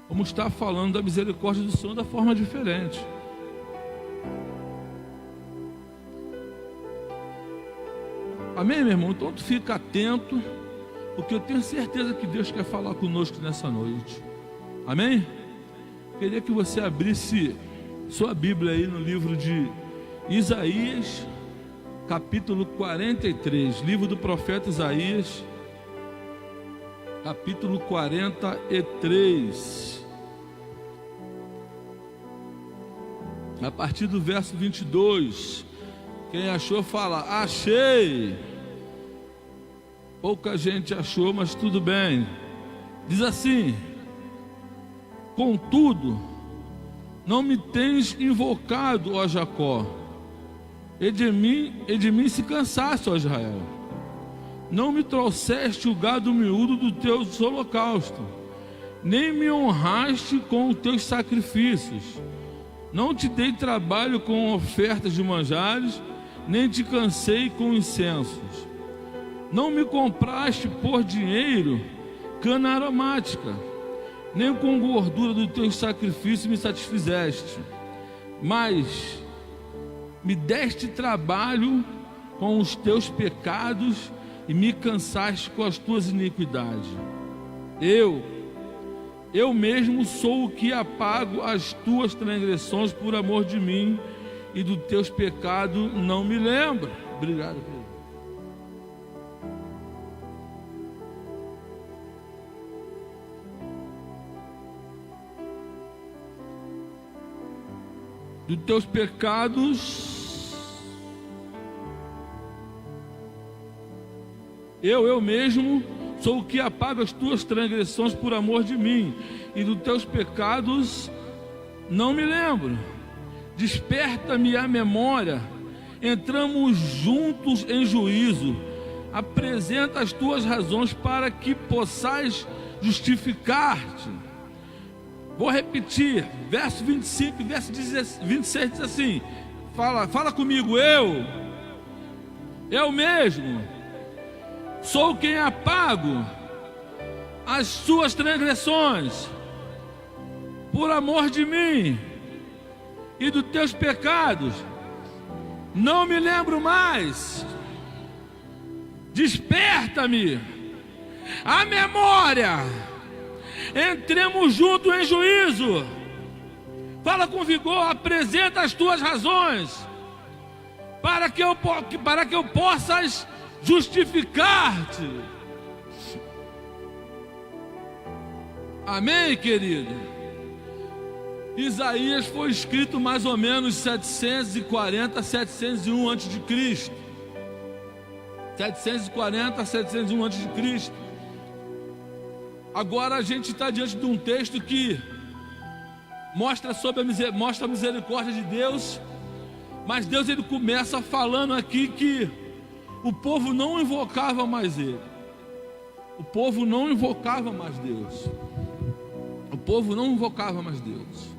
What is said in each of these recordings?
vamos estar falando da misericórdia do Senhor da forma diferente. Amém, meu irmão? Então tu fica atento, porque eu tenho certeza que Deus quer falar conosco nessa noite. Amém? Queria que você abrisse sua Bíblia aí no livro de Isaías, capítulo 43, livro do profeta Isaías, capítulo 43, a partir do verso 22. Quem achou fala, achei. Pouca gente achou, mas tudo bem. Diz assim: contudo, não me tens invocado, ó Jacó, e de mim se cansaste, ó Israel. Não me trouxeste o gado miúdo do teu holocausto, nem me honraste com os teus sacrifícios. Não te dei trabalho com ofertas de manjares, nem te cansei com incensos. Não me compraste por dinheiro cana aromática, nem com gordura dos teus sacrifícios me satisfizeste, mas me deste trabalho com os teus pecados e me cansaste com as tuas iniquidades. Eu mesmo sou o que apago as tuas transgressões por amor de mim, e dos teus pecados não me lembro. Obrigado, Pedro. Dos teus pecados eu mesmo sou o que apaga as tuas transgressões por amor de mim, e dos teus pecados não me lembro. Desperta-me a memória, entramos juntos em juízo. Apresenta as tuas razões para que possais justificar-te. Vou repetir, verso 25 e verso 26 diz assim, fala comigo, eu mesmo sou quem apago as suas transgressões por amor de mim, e dos teus pecados não me lembro mais. Desperta-me a memória, entremos juntos em juízo. Fala com vigor, apresenta as tuas razões para que eu possas justificar-te. Amém, querido? Isaías foi escrito mais ou menos 740 a 701 a.C. 740 a 701 a.C. Agora a gente está diante de um texto que mostra a misericórdia de Deus, mas Deus ele começa falando aqui que o povo não invocava mais Ele. O povo não invocava mais Deus. O povo não invocava mais Deus.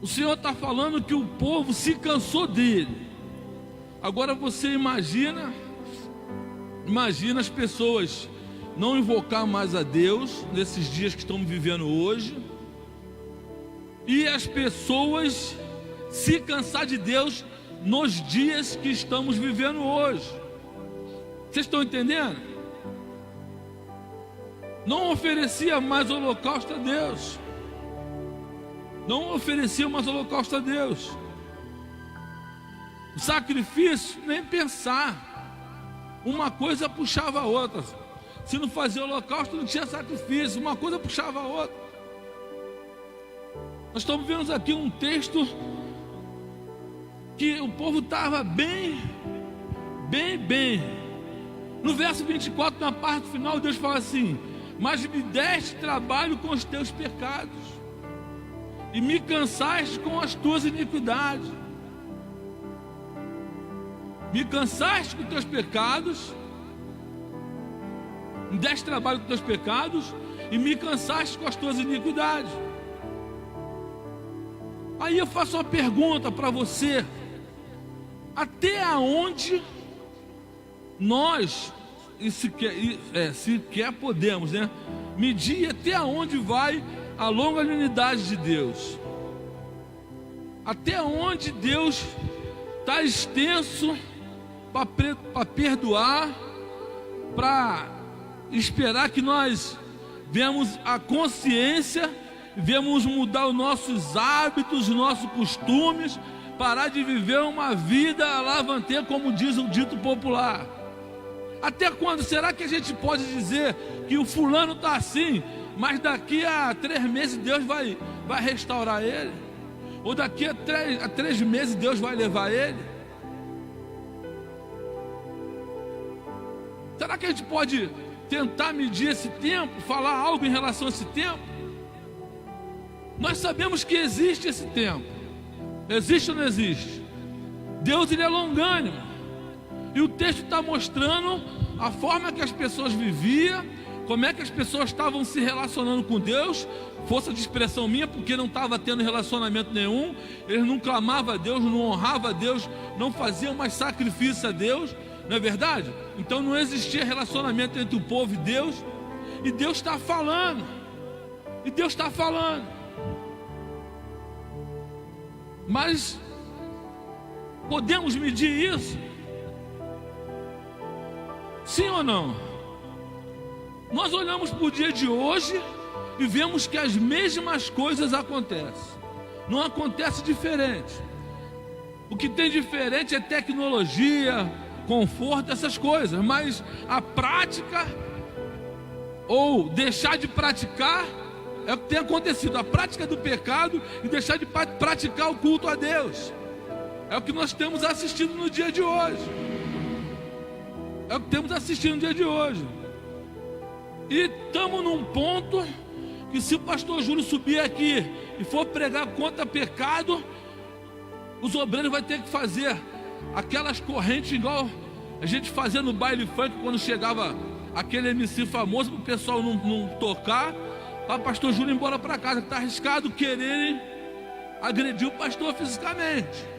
O Senhor está falando que o povo se cansou dele. Agora você imagina as pessoas não invocar mais a Deus nesses dias que estamos vivendo hoje, e as pessoas se cansar de Deus nos dias que estamos vivendo hoje. Vocês estão entendendo? Não oferecia mais holocausto a Deus. Não oferecia mais holocausto a Deus. O sacrifício, nem pensar. Uma coisa puxava a outra. Se não fazia holocausto, não tinha sacrifício. Uma coisa puxava a outra. Nós estamos vendo aqui um texto que o povo estava bem. No verso 24, na parte final, Deus fala assim: mas me deste trabalho com os teus pecados, e me cansaste com as tuas iniquidades. Me cansaste com os teus pecados, me deste trabalho com os teus pecados, e me cansaste com as tuas iniquidades. Aí eu faço uma pergunta para você: até aonde nós, sequer podemos, medir até onde vai a longanimidade de Deus, até onde Deus está extenso para perdoar, para esperar que nós venhamos a consciência, venhamos mudar os nossos hábitos, os nossos costumes, parar de viver uma vida alavanteira, como diz o dito popular. Até quando será que a gente pode dizer que o fulano está assim, mas daqui a 3 meses Deus vai restaurar ele? Ou daqui a 3 meses Deus vai levar ele? Será que a gente pode tentar medir esse tempo, falar algo em relação a esse tempo? Nós sabemos que existe esse tempo. Existe ou não existe? Deus, ele é longânimo. E o texto está mostrando a forma que as pessoas viviam, como é que as pessoas estavam se relacionando com Deus. Força de expressão minha, porque não estava tendo relacionamento nenhum. Eles não clamavam a Deus, não honravam a Deus, não faziam mais sacrifício a Deus. Não é verdade? Então não existia relacionamento entre o povo e Deus. E Deus está falando. E Deus está falando. Mas podemos medir isso? Sim ou não? Nós olhamos para o dia de hoje e vemos que as mesmas coisas acontecem. Não acontece diferente. O que tem diferente é tecnologia, conforto, essas coisas. Mas a prática, ou deixar de praticar, é o que tem acontecido. A prática do pecado e deixar de praticar o culto a Deus. É o que nós temos assistido no dia de hoje. É o que temos assistido no dia de hoje. E estamos num ponto que, se o pastor Júlio subir aqui e for pregar contra pecado, os obreiros vão ter que fazer aquelas correntes igual a gente fazia no baile funk, quando chegava aquele MC famoso, para o pessoal não tocar, para o pastor Júlio ir embora para casa, que está arriscado quererem agredir o pastor fisicamente.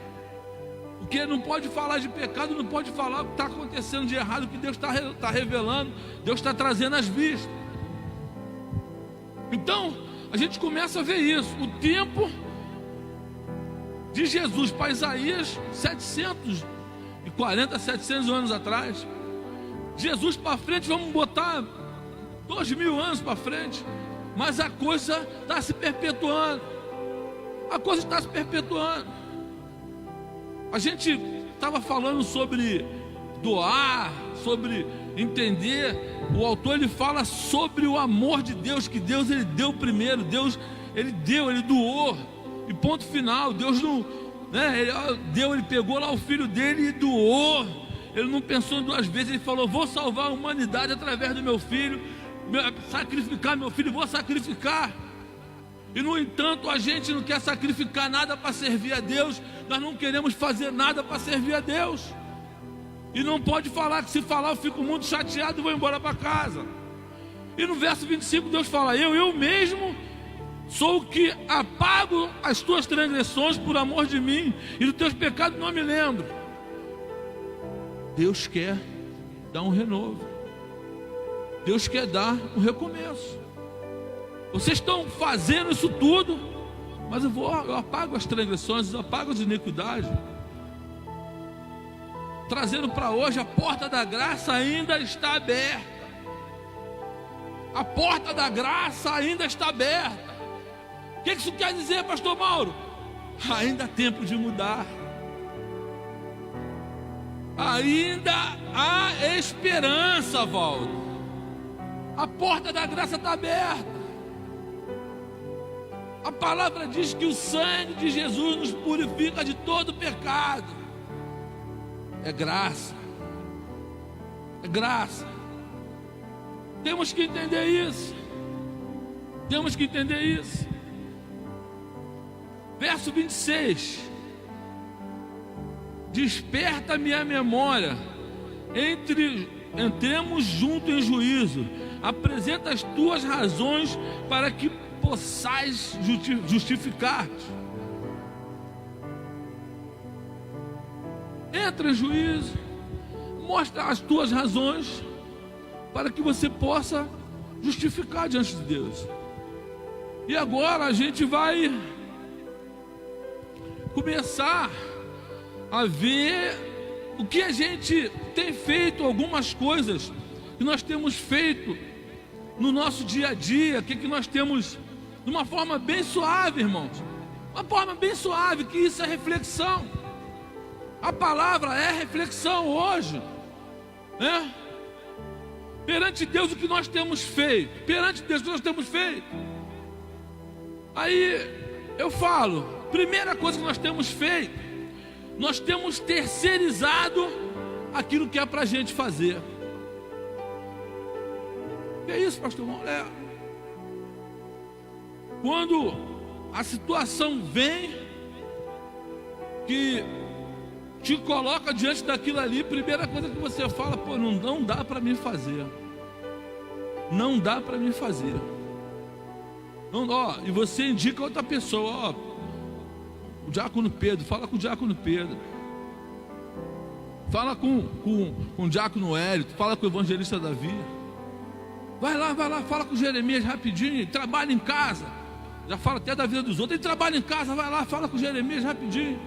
Porque não pode falar de pecado, não pode falar o que está acontecendo de errado, o que Deus está revelando, Deus está trazendo às vistas. Então, a gente começa a ver isso. O tempo de Jesus para Isaías, 740, 700 anos atrás. Jesus para frente, vamos botar 2000 anos para frente. Mas a coisa está se perpetuando. A coisa está se perpetuando. A gente estava falando sobre doar, sobre entender. O autor, ele fala sobre o amor de Deus, que Deus, ele deu primeiro. Deus, ele deu, ele doou. E ponto final. Deus não, né, ele pegou lá o filho dele e doou. Ele não pensou 2 vezes. Ele falou: vou salvar a humanidade através do meu filho, sacrificar meu filho, vou sacrificar. E no entanto, a gente não quer sacrificar nada para servir a Deus. Nós não queremos fazer nada para servir a Deus. E não pode falar, que se falar eu fico muito chateado e vou embora para casa. E no verso 25 Deus fala: eu mesmo sou o que apago as tuas transgressões por amor de mim, e dos teus pecados não me lembro. Deus quer dar um renovo. Deus quer dar um recomeço. Vocês estão fazendo isso tudo, mas eu apago as transgressões, eu apago as iniquidades. Trazendo para hoje, a porta da graça ainda está aberta. A porta da graça ainda está aberta. O que isso quer dizer, pastor Mauro? Ainda há tempo de mudar. Ainda há esperança, Valdo. A porta da graça está aberta. A palavra diz que o sangue de Jesus nos purifica de todo pecado. É graça. É graça. Temos que entender isso. Temos que entender isso. Verso 26. Desperta-me a memória. Entremos junto em juízo. Apresenta as tuas razões para que possais justificar-te. Entra em juízo, mostra as tuas razões para que você possa justificar diante de Deus. E agora a gente vai começar a ver o que a gente tem feito, algumas coisas que nós temos feito no nosso dia a dia, que nós temos, de uma forma bem suave, irmãos, uma forma bem suave, que isso é reflexão. A palavra é reflexão hoje, né? Perante Deus, o que nós temos feito, perante Deus, o que nós temos feito. Aí eu falo, primeira coisa que nós temos feito, nós temos terceirizado aquilo que é para a gente fazer. Que é isso, pastor? Quando a situação vem, que te coloca diante daquilo ali, primeira coisa que você fala, pô, não dá para mim fazer. Não dá para mim fazer. Não, ó, e você indica outra pessoa, ó, o diácono Pedro, fala com o diácono Pedro. Fala com o diácono Hélio, fala com o evangelista Davi. Vai lá, fala com o Jeremias rapidinho, trabalha em casa. Já fala até da vida dos outros, ele trabalha em casa, vai lá, fala com o Jeremias rapidinho.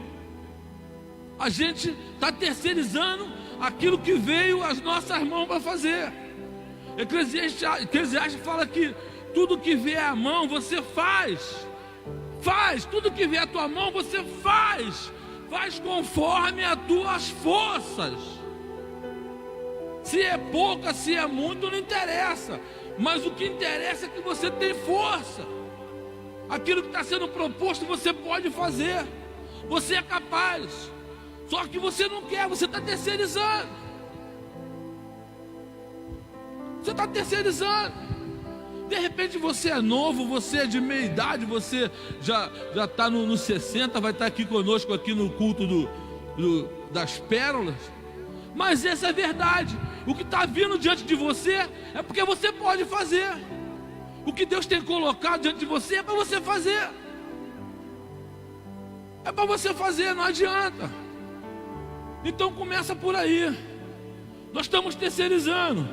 A gente está terceirizando aquilo que veio as nossas mãos para fazer. Eclesiastes fala que tudo que vier à mão você faz. Tudo que vier à tua mão você faz conforme as tuas forças. Se é pouca, se é muito, não interessa, mas o que interessa é que você tem força. Aquilo que está sendo proposto você pode fazer, você é capaz, só que você não quer, você está terceirizando. Você está terceirizando. De repente você é novo, você é de meia idade, você já está no 60, vai estar aqui conosco aqui no culto das pérolas. Mas essa é a verdade. O que está vindo diante de você é porque você pode fazer. O que Deus tem colocado diante de você é para você fazer. É para você fazer, não adianta. Então começa por aí. Nós estamos terceirizando.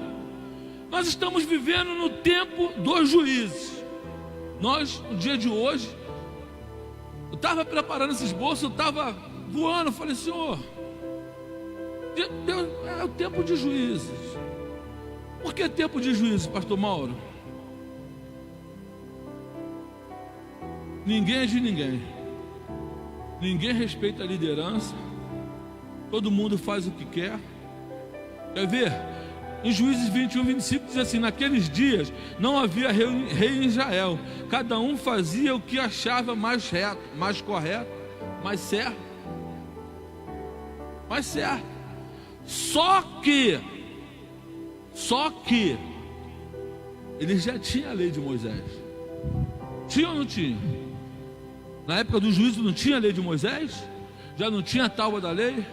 Nós estamos vivendo no tempo dos juízes. Nós, no dia de hoje, eu estava preparando esse esboço, eu estava voando, eu falei, Senhor, Deus, é o tempo de juízes. Por que tempo de juízes, pastor Mauro? Ninguém é de ninguém. Ninguém respeita a liderança. Todo mundo faz o que quer. Quer ver? Em Juízes 21, 25 diz assim: naqueles dias não havia rei em Israel, cada um fazia o que achava mais reto, mais correto, mais certo. Só que eles já tinham a lei de Moisés. Tinha ou não tinha? Na época do juízo não tinha a lei de Moisés? Já não tinha a tábua da lei?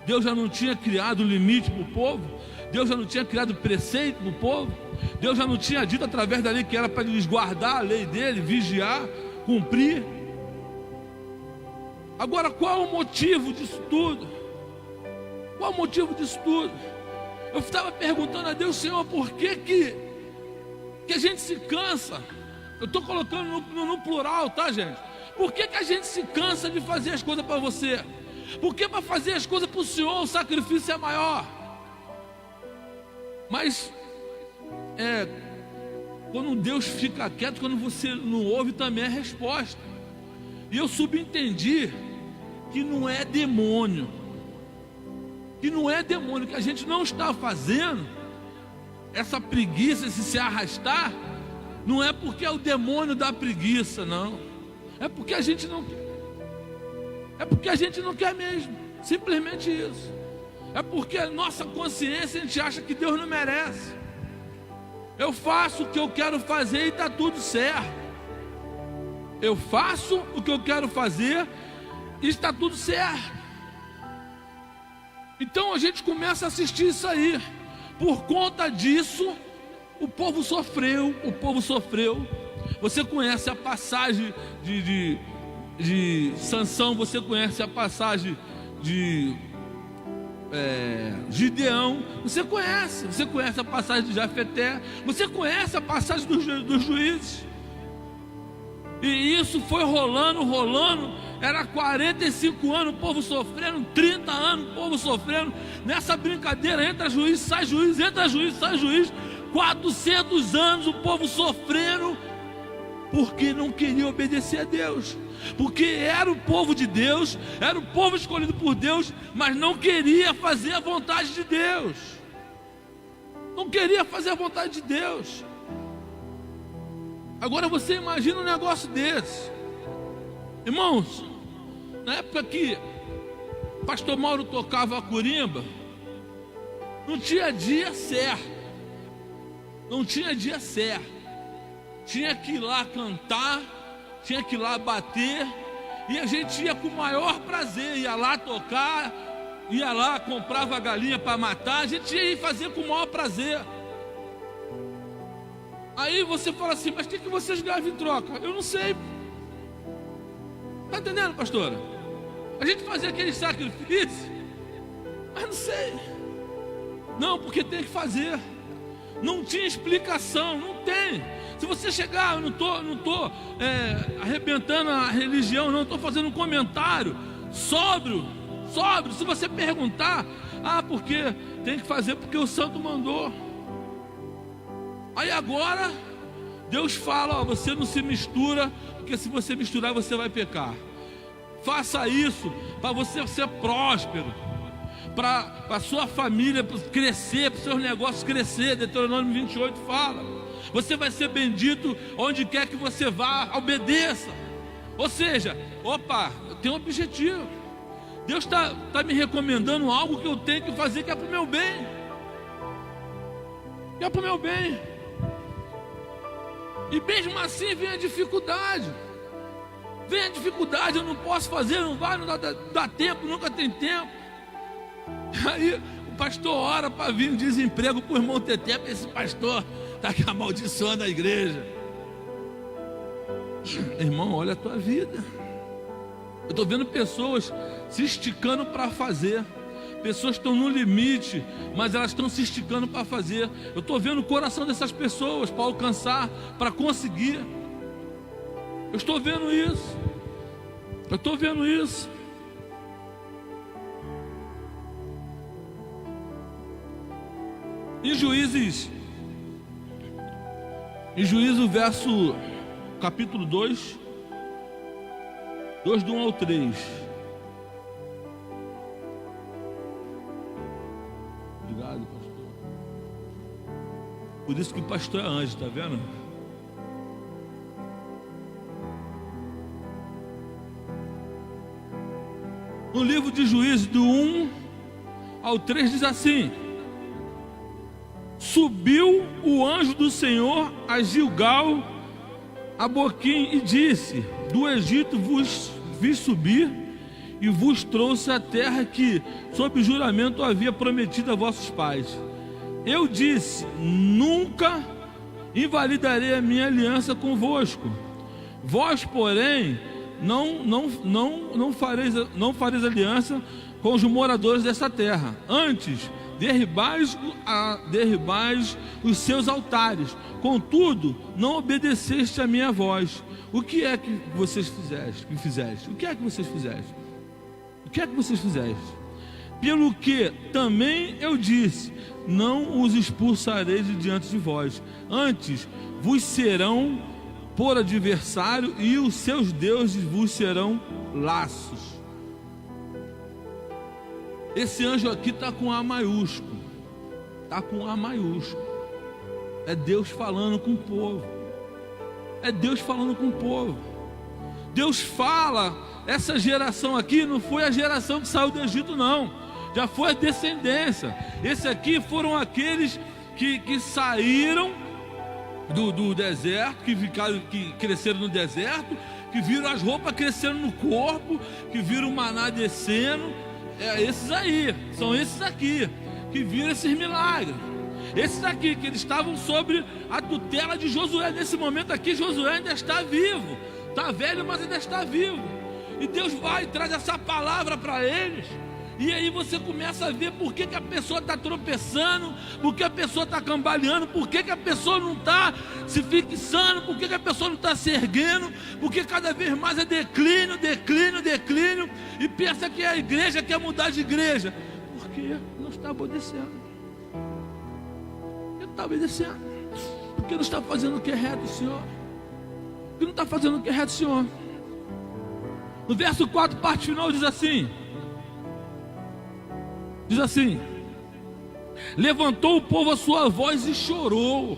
Deus já não tinha criado limite para o povo? Deus já não tinha criado preceito para o povo? Deus já não tinha dito através da lei que era para eles guardar a lei dele, vigiar, cumprir? Agora, qual o motivo disso tudo? Qual o motivo disso tudo? Eu estava perguntando a Deus, Senhor, por que a gente se cansa? Eu estou colocando no plural, tá, gente? Por que a gente se cansa de fazer as coisas para você? Porque para fazer as coisas para o Senhor o sacrifício é maior. Mas quando Deus fica quieto, quando você não ouve, também é resposta. E eu subentendi que não é demônio, que a gente não está fazendo essa preguiça, esse se arrastar, não é porque é o demônio da preguiça, não. É porque a gente não quer. É porque a gente não quer mesmo. Simplesmente isso. É porque a nossa consciência, a gente acha que Deus não merece. Eu faço o que eu quero fazer e está tudo certo. Eu faço o que eu quero fazer e está tudo certo. Então a gente começa a assistir isso aí. Por conta disso, o povo sofreu. Você conhece a passagem de Sansão, você conhece a passagem Gideão, você conhece a passagem de Jefté, você conhece a passagem dos juízes. E isso foi rolando, era 45 anos, o povo sofrendo, 30 anos, o povo sofrendo, nessa brincadeira, entra juiz, sai juiz, entra juiz, sai juiz, 400 anos o povo sofrendo, porque não queria obedecer a Deus, porque era o povo de Deus, era o povo escolhido por Deus, mas não queria fazer a vontade de Deus, não queria fazer a vontade de Deus. Agora você imagina um negócio desse, irmãos, na época que o pastor Mauro tocava a curimba, não tinha dia certo, tinha que ir lá cantar, tinha que ir lá bater, e a gente ia com o maior prazer, ia lá tocar, ia lá, comprava a galinha para matar, a gente ia fazer com o maior prazer. Aí você fala assim, mas o que vocês ganham em troca? Eu não sei. Está entendendo, pastora? A gente fazia aquele sacrifício, mas não sei. Não, porque tem que fazer. Não tinha explicação, não tem. Se você chegar, eu não tô arrebentando a religião, não, estou fazendo um comentário sóbrio. Se você perguntar, porque tem que fazer porque o santo mandou. Aí agora Deus fala, você não se mistura, porque se você misturar você vai pecar. Faça isso para você ser próspero, para a sua família crescer, para os seus negócios crescer. Deuteronômio 28 fala, você vai ser bendito onde quer que você vá, obedeça. Ou seja, eu tenho um objetivo. Deus está me recomendando algo que eu tenho que fazer, que é para o meu bem. E mesmo assim vem a dificuldade. Eu não posso fazer, não dá tempo, nunca tem tempo. Aí o pastor ora para vir um desemprego para o irmão Teté, esse pastor está aqui amaldiçoando a igreja. Irmão, olha a tua vida. Eu estou vendo pessoas se esticando para fazer. Pessoas estão no limite, mas elas estão se esticando para fazer. Eu estou vendo o coração dessas pessoas para alcançar, para conseguir. Eu estou vendo isso. Em Juízes, verso capítulo 2, do 1 ao 3. Obrigado, pastor. Por isso que o pastor é anjo, tá vendo? No livro de Juízes, do 1 ao 3, diz assim: subiu o anjo do Senhor a Gilgal, a Boquim, e disse: do Egito vos vi subir e vos trouxe a terra que, sob juramento, havia prometido a vossos pais. Eu disse: nunca invalidarei a minha aliança convosco. Vós, porém, não fareis aliança com os moradores dessa terra. Antes, derribais os seus altares. Contudo, não obedeceste a minha voz. O que é que vocês fizeste? O que é que vocês fizeste? Pelo que também eu disse: não os expulsarei de diante de vós. Antes vos serão por adversário, e os seus deuses vos serão laços. Esse anjo aqui está com A maiúsculo. É Deus falando com o povo. Deus fala, essa geração aqui não foi a geração que saiu do Egito, não. Já foi a descendência. Esse aqui foram aqueles que saíram do deserto, que cresceram no deserto, que viram as roupas crescendo no corpo, que viram o maná descendo. São esses aqui que viram esses milagres. Esses aqui que eles estavam sobre a tutela de Josué. Nesse momento aqui, Josué ainda está vivo, está velho, mas ainda está vivo. E Deus vai e traz essa palavra para eles. E aí você começa a ver por que a pessoa está tropeçando, por que a pessoa está cambaleando, por que a pessoa não está se fixando, por que a pessoa não está se erguendo, porque cada vez mais é declínio, e pensa que a igreja quer mudar de igreja, porque não está obedecendo. Porque não está obedecendo, porque não está fazendo o que é reto, Senhor. Porque não está fazendo o que é reto, Senhor. No verso 4, parte final, diz assim: levantou o povo a sua voz e chorou.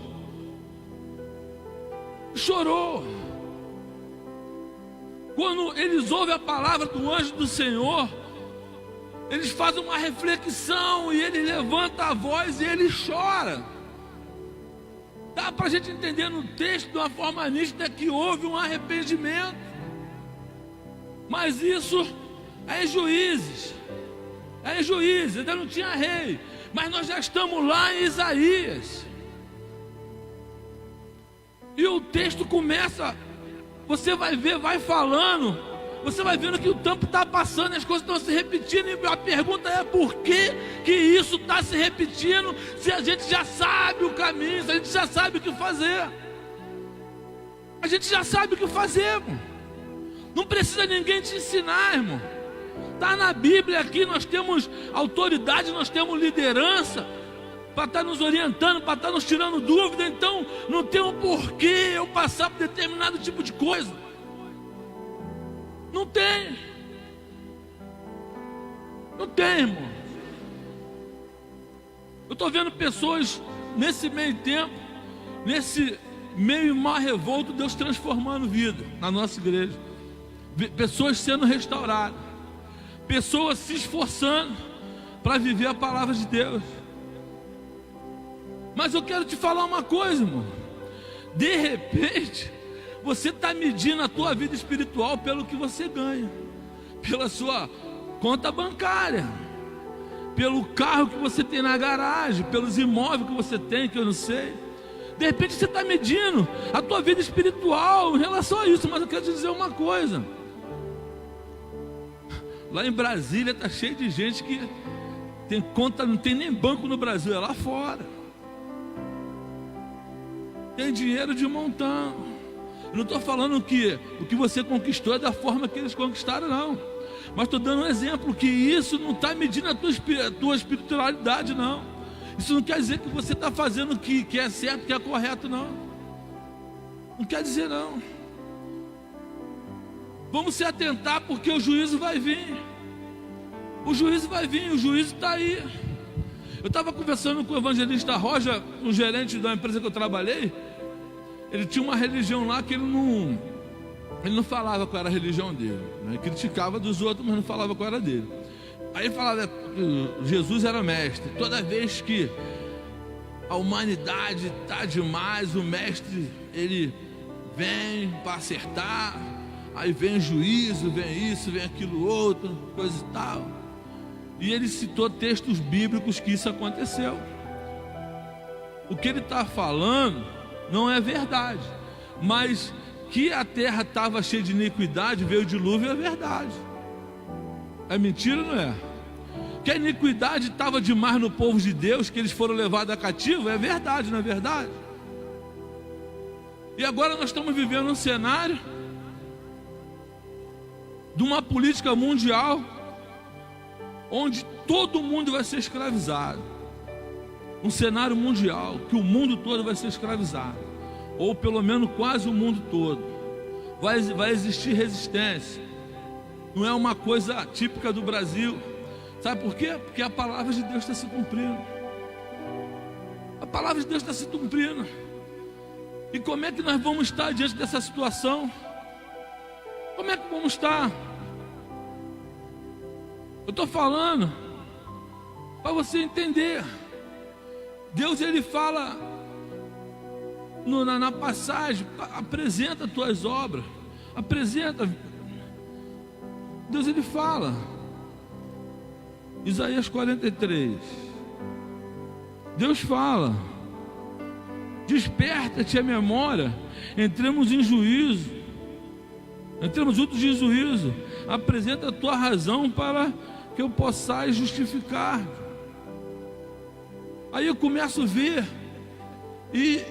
Quando eles ouvem a palavra do anjo do Senhor, eles fazem uma reflexão, e ele levanta a voz e ele chora. Dá para a gente entender no texto de uma forma nítida que houve um arrependimento. Mas isso é em Juízes, ainda não tinha rei, mas nós já estamos lá em Isaías. E o texto começa, você vai ver, vai falando, você vai vendo que o tempo está passando, as coisas estão se repetindo, e a pergunta é: por que isso está se repetindo, se a gente já sabe o caminho, se a gente já sabe o que fazer? A gente já sabe o que fazer, irmão. Não precisa ninguém te ensinar, irmão. Está na Bíblia aqui, nós temos autoridade, nós temos liderança para estar nos orientando, para estar nos tirando dúvida. Então não tem um porquê eu passar por determinado tipo de coisa. Não tem, irmão. Eu estou vendo pessoas nesse meio tempo, nesse meio mar revolto, Deus transformando vida na nossa igreja. Pessoas sendo restauradas, pessoas se esforçando para viver a palavra de Deus. Mas eu quero te falar uma coisa, irmão. De repente, você está medindo a tua vida espiritual pelo que você ganha, pela sua conta bancária, pelo carro que você tem na garagem, pelos imóveis que você tem, que eu não sei. De repente você está medindo a tua vida espiritual em relação a isso. Mas eu quero te dizer uma coisa: lá em Brasília está cheio de gente que tem conta, não tem nem banco no Brasil, é lá fora. Tem dinheiro de montão. Eu não estou falando que o que você conquistou é da forma que eles conquistaram, não. Mas estou dando um exemplo que isso não está medindo a tua espiritualidade, não. Isso não quer dizer que você está fazendo o que é certo, que é correto, não. Não quer dizer, não. Vamos se atentar, porque o juízo vai vir. O juízo vai vir, o juízo está aí. Eu estava conversando com o evangelista Roja, um gerente da empresa que eu trabalhei. Ele tinha uma religião lá que ele não falava qual era a religião dele, né? Ele criticava dos outros, mas não falava qual era dele. Aí ele falava que Jesus era mestre. Toda vez que a humanidade está demais, o mestre, ele vem para acertar. Aí vem juízo, vem isso, vem aquilo outro, coisa e tal. E ele citou textos bíblicos que isso aconteceu. O que ele está falando não é verdade, mas que a terra estava cheia de iniquidade, veio o dilúvio, é verdade. É mentira ou não é? Que a iniquidade estava demais no povo de Deus, que eles foram levados a cativo, é verdade, não é verdade? E agora nós estamos vivendo um cenário de uma política mundial onde todo mundo vai ser escravizado. Um cenário mundial que o mundo todo vai ser escravizado, ou pelo menos quase o mundo todo. Vai existir resistência. Não é uma coisa típica do Brasil. Sabe por quê? Porque a palavra de Deus está se cumprindo. A palavra de Deus está se cumprindo. E como é que nós vamos estar diante dessa situação? Como é que vamos estar? Eu estou falando para você entender. Deus, ele fala na passagem: apresenta as tuas obras, apresenta. Deus, ele fala, Isaías 43, Deus fala: desperta-te a memória, entremos em juízo, entremos juntos em juízo, apresenta a tua razão para que eu possais justificar. Aí eu começo a ver, e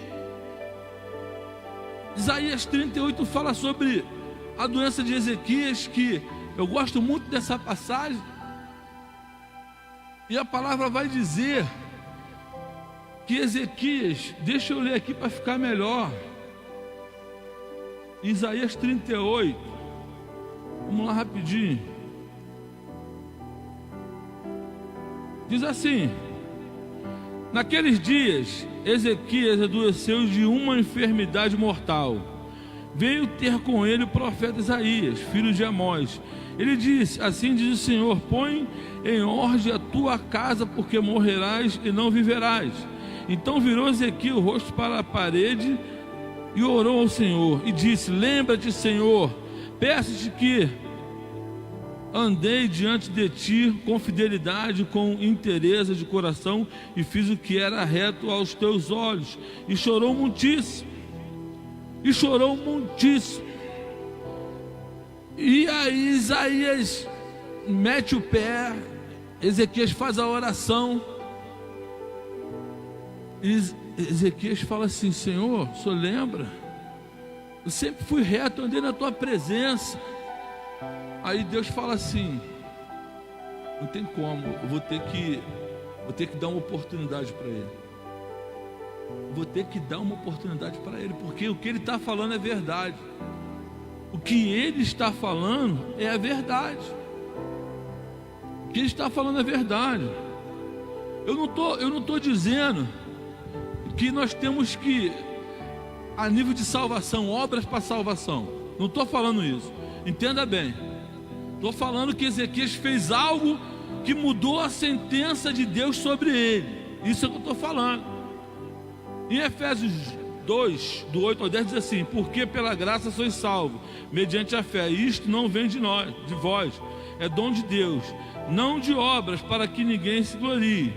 Isaías 38 fala sobre a doença de Ezequias, que eu gosto muito dessa passagem, e a palavra vai dizer que Ezequias, deixa eu ler aqui para ficar melhor, Isaías 38, vamos lá rapidinho, diz assim: naqueles dias, Ezequias adoeceu de uma enfermidade mortal. Veio ter com ele o profeta Isaías, filho de Amós. Ele disse: assim diz o Senhor, põe em ordem a tua casa, porque morrerás e não viverás. Então virou Ezequias o rosto para a parede e orou ao Senhor, e disse: lembra-te, Senhor, peço-te que andei diante de ti com fidelidade, com inteireza de coração, e fiz o que era reto aos teus olhos. E chorou muitíssimo. E chorou muitíssimo. E aí Isaías mete o pé, Ezequias faz a oração. E Ezequias fala assim: Senhor, o Senhor lembra? Eu sempre fui reto, andei na tua presença. Aí Deus fala assim: não tem como, eu vou ter que dar uma oportunidade para ele. Vou ter que dar uma oportunidade para ele, porque o que ele está falando é verdade. O que ele está falando é a verdade. O que ele está falando é verdade. Eu não estou dizendo que nós temos que, a nível de salvação, obras para salvação. Não estou falando isso. Entenda bem. Estou falando que Ezequias fez algo que mudou a sentença de Deus sobre ele. Isso é o que eu estou falando. Em Efésios 2, do 8 ao 10, diz assim: porque pela graça sois salvos, mediante a fé. Isto não vem de nós, de vós, é dom de Deus, não de obras, para que ninguém se glorie.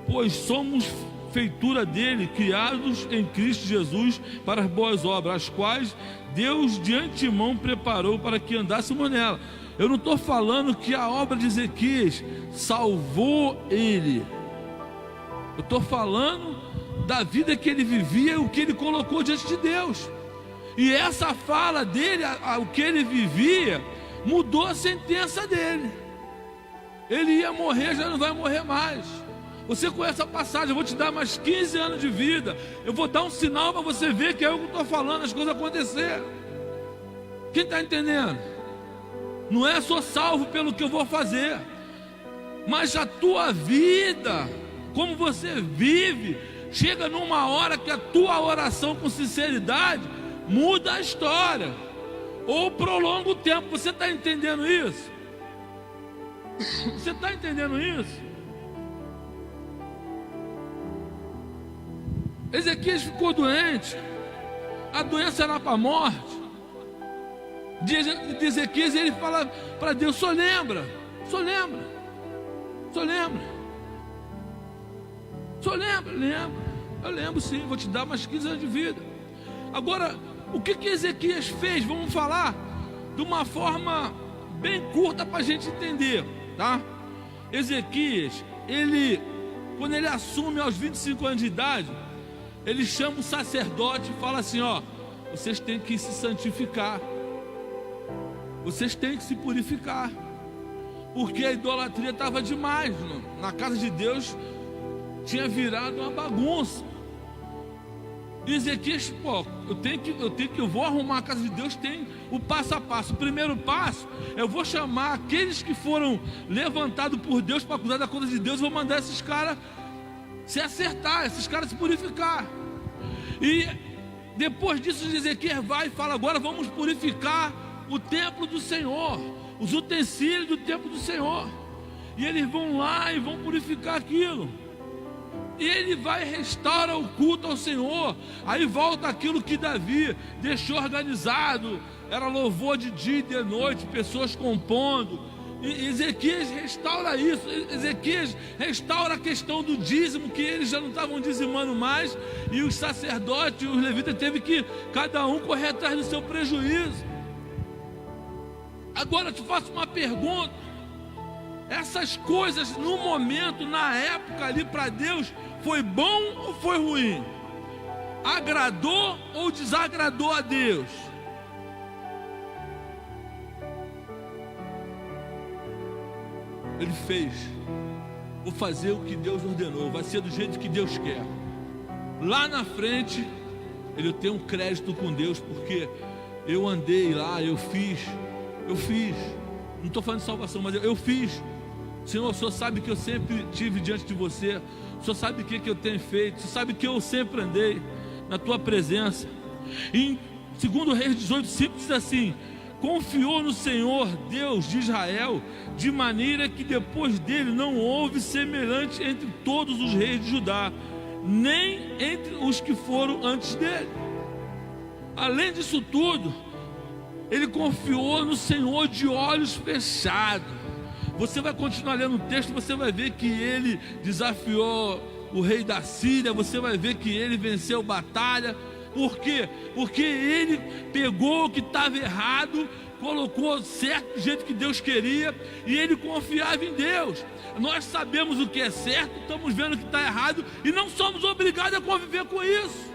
Pois somos feitura dele, criados em Cristo Jesus para as boas obras, as quais Deus de antemão preparou para que andássemos nela. Eu não estou falando que a obra de Ezequias salvou ele. Eu estou falando da vida que ele vivia, o que ele colocou diante de Deus. E essa fala dele, o que ele vivia, mudou a sentença dele. Ele ia morrer, já não vai morrer mais. Você conhece a passagem: eu vou te dar mais 15 anos de vida, eu vou dar um sinal para você ver que é o que eu estou falando, as coisas aconteceram. Quem está entendendo? Não é só salvo pelo que eu vou fazer, mas a tua vida, como você vive, chega numa hora que a tua oração com sinceridade muda a história, ou prolonga o tempo. Você está entendendo isso? Você está entendendo isso? Ezequias ficou doente, a doença era para a morte. De Ezequias, ele fala para Deus: só lembra, só lembra, só lembra, só lembra, lembra. Eu lembro sim, vou te dar mais 15 anos de vida. Agora, o que Ezequias fez? Vamos falar de uma forma bem curta para a gente entender, tá? Ezequias, quando ele assume aos 25 anos de idade, ele chama o sacerdote e fala assim: ó, vocês têm que se santificar, vocês têm que se purificar, porque a idolatria estava demais na casa de Deus, tinha virado uma bagunça. E Ezequias, eu vou arrumar a casa de Deus, tem o passo a passo. O primeiro passo, eu vou chamar aqueles que foram levantados por Deus para cuidar da coisa de Deus, vou mandar esses caras se acertar, esses caras se purificar. E depois disso, Ezequias vai e fala: agora vamos purificar o templo do Senhor, os utensílios do templo do Senhor. E eles vão lá e vão purificar aquilo. E ele vai restaurar o culto ao Senhor. Aí volta aquilo que Davi deixou organizado, era louvor de dia e de noite, pessoas compondo. E Ezequias restaura isso. Ezequias restaura a questão do dízimo, que eles já não estavam dizimando mais, e os sacerdotes e os levitas teve que cada um correr atrás do seu prejuízo. Agora eu te faço uma pergunta: essas coisas no momento, na época ali para Deus, foi bom ou foi ruim? Agradou ou desagradou a Deus? Ele fez. Vou fazer o que Deus ordenou, vai ser do jeito que Deus quer. Lá na frente, ele tem um crédito com Deus, porque eu andei lá, eu fiz. Não estou falando de salvação, mas eu fiz. Senhor, o Senhor sabe que eu sempre tive diante de você. O Senhor sabe o que eu tenho feito. O Senhor sabe que eu sempre andei na tua presença. Em 2 Reis 18:5 diz assim: confiou no Senhor, Deus de Israel, de maneira que depois dele não houve semelhante entre todos os reis de Judá, nem entre os que foram antes dele. Além disso tudo, ele confiou no Senhor de olhos fechados. Você vai continuar lendo o texto, você vai ver que ele desafiou o rei da Síria, você vai ver que ele venceu batalha. Por quê? Porque ele pegou o que estava errado, colocou certo do jeito que Deus queria, e ele confiava em Deus. Nós sabemos o que é certo, estamos vendo o que está errado, e não somos obrigados a conviver com isso.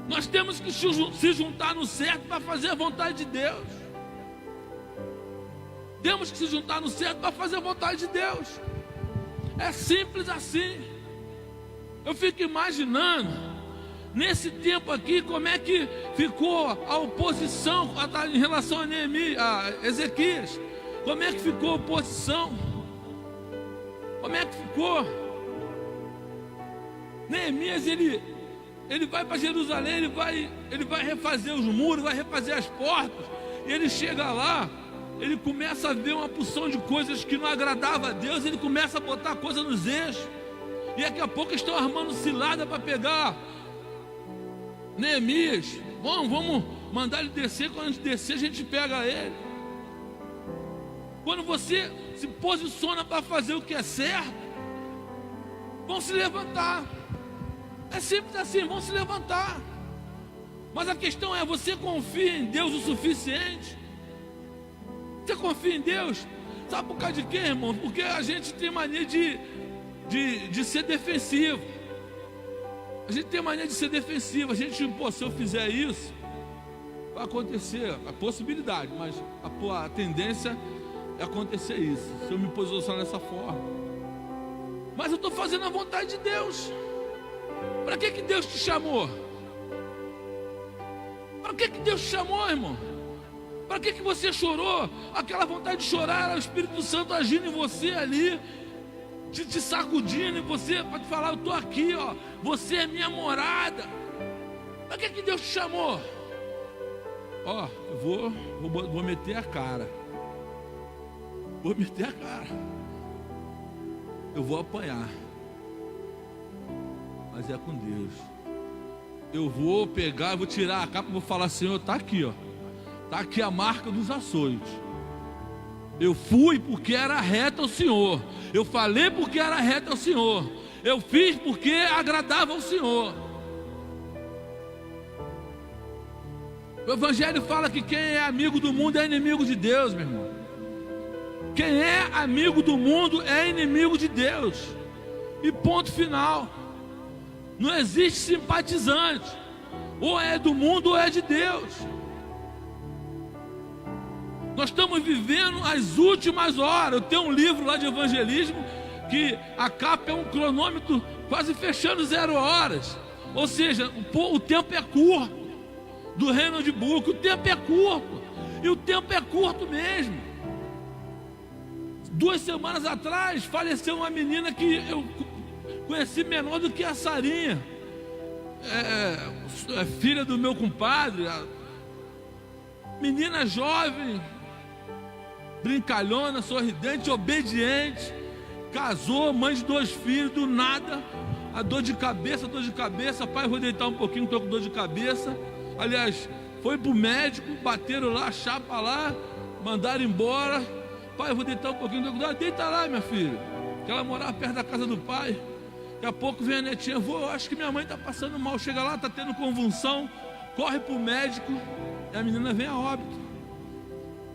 Nós temos que se juntar no certo para fazer a vontade de Deus. Temos que se juntar no certo para fazer a vontade de Deus. É simples assim. Eu fico imaginando, nesse tempo aqui, como é que ficou a oposição em relação a Ezequias. Como é que ficou a oposição? Como é que ficou? Neemias, ele vai para Jerusalém, ele vai refazer os muros, vai refazer as portas. E ele chega lá, ele começa a ver uma porção de coisas que não agradava a Deus, ele começa a botar coisa nos eixos. E daqui a pouco estão armando cilada para pegar Neemias. Vamos mandar ele descer. Quando a gente descer, a gente pega ele. Quando você se posiciona para fazer o que é certo, vão se levantar. É simples assim, vão se levantar. Mas a questão é, você confia em Deus o suficiente? Você confia em Deus? Sabe por causa de quê, irmão? Porque a gente tem mania de ser defensivo. A gente tem mania de ser defensivo. A gente, se eu fizer isso, vai acontecer a possibilidade, mas a tendência é acontecer isso, se eu me posicionar dessa forma. Mas eu estou fazendo a vontade de Deus. Para que Deus te chamou? Para que Deus te chamou, irmão? Para que você chorou? Aquela vontade de chorar era o Espírito Santo agindo em você ali, te sacudindo em você, para te falar: eu estou aqui, ó, você é minha morada. Para que Deus te chamou? Ó, eu vou meter a cara. Vou meter a cara. Eu vou apanhar, mas é com Deus. Eu vou pegar, vou tirar a capa e vou falar: Senhor, está aqui, ó. Está aqui a marca dos açoites. Eu fui porque era reto ao Senhor. Eu falei porque era reto ao Senhor. Eu fiz porque agradava ao Senhor. O Evangelho fala que quem é amigo do mundo é inimigo de Deus, meu irmão. Quem é amigo do mundo é inimigo de Deus. E ponto final. Não existe simpatizante. Ou é do mundo ou é de Deus. Nós estamos vivendo as últimas horas. Eu tenho um livro lá de evangelismo que a capa é um cronômetro quase fechando 0 horas. Ou seja, o tempo é curto. Do reino de Book, o tempo é curto. E o tempo é curto mesmo. 2 semanas atrás faleceu uma menina que eu conheci menor do que a Sarinha. É filha do meu compadre. Menina jovem, brincalhona, sorridente, obediente. Casou, mãe de 2 filhos, do nada. A dor de cabeça. Pai, vou deitar um pouquinho, estou com dor de cabeça. Aliás, foi pro médico, bateram lá, a chapa lá, mandaram embora. Pai, eu vou deitar um pouquinho. Deita lá, minha filha. Que ela morava perto da casa do pai. Daqui a pouco vem a netinha: eu acho que minha mãe está passando mal. Chega lá, está tendo convulsão. Corre pro médico. E a menina vem a óbito.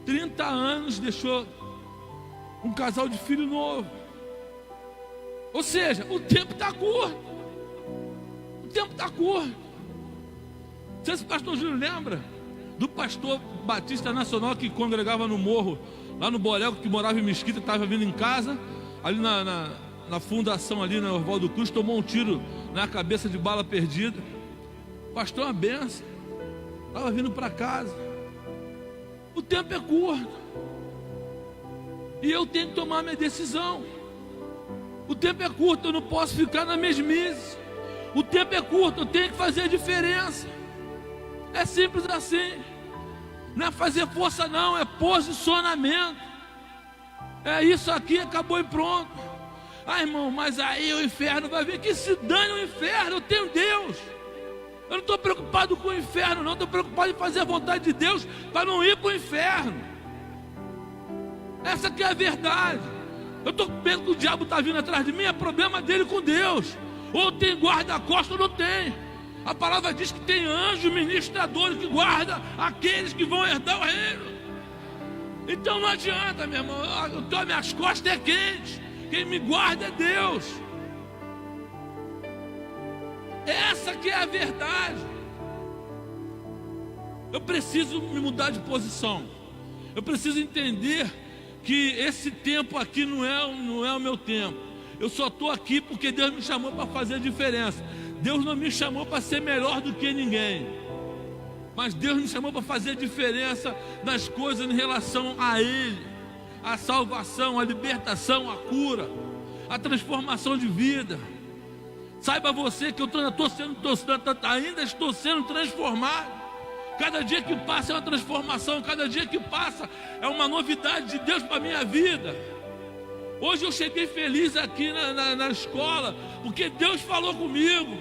30 anos deixou um casal de filho novo. Ou seja, o tempo está curto. O tempo está curto. Não sei se o pastor Júlio lembra do pastor Batista Nacional que congregava no morro, lá no Borel, que morava em Mesquita, estava vindo em casa, ali na fundação, ali na Oswaldo Cruz, tomou um tiro na cabeça de bala perdida. Pastor, uma benção. Estava vindo para casa. O tempo é curto. E eu tenho que tomar minha decisão. O tempo é curto, eu não posso ficar na mesmice. O tempo é curto, eu tenho que fazer a diferença. É simples assim. Não é fazer força não, é posicionamento. É isso aqui, acabou e pronto. Ah, irmão, mas aí o inferno vai vir. Que se dane o inferno, eu tenho Deus. Eu não estou preocupado com o inferno não, estou preocupado em fazer a vontade de Deus para não ir para o inferno. Essa que é a verdade. Eu estou com medo que o diabo está vindo atrás de mim, é problema dele com Deus. Ou tem guarda-costas ou não tem. A palavra diz que tem anjos ministradores que guardam aqueles que vão herdar o reino. Então não adianta, meu irmão, minhas costas é quente. Quem me guarda é Deus. Essa que é a verdade. Eu preciso me mudar de posição. Eu preciso entender que esse tempo aqui não é o meu tempo. Eu só estou aqui porque Deus me chamou para fazer a diferença. Deus não me chamou para ser melhor do que ninguém, mas Deus me chamou para fazer a diferença nas coisas em relação a Ele. A salvação, a libertação, a cura, a transformação de vida. Saiba você que eu ainda estou sendo transformado. Cada dia que passa é uma transformação. Cada dia que passa é uma novidade de Deus para a minha vida. Hoje eu cheguei feliz aqui na escola, porque Deus falou comigo.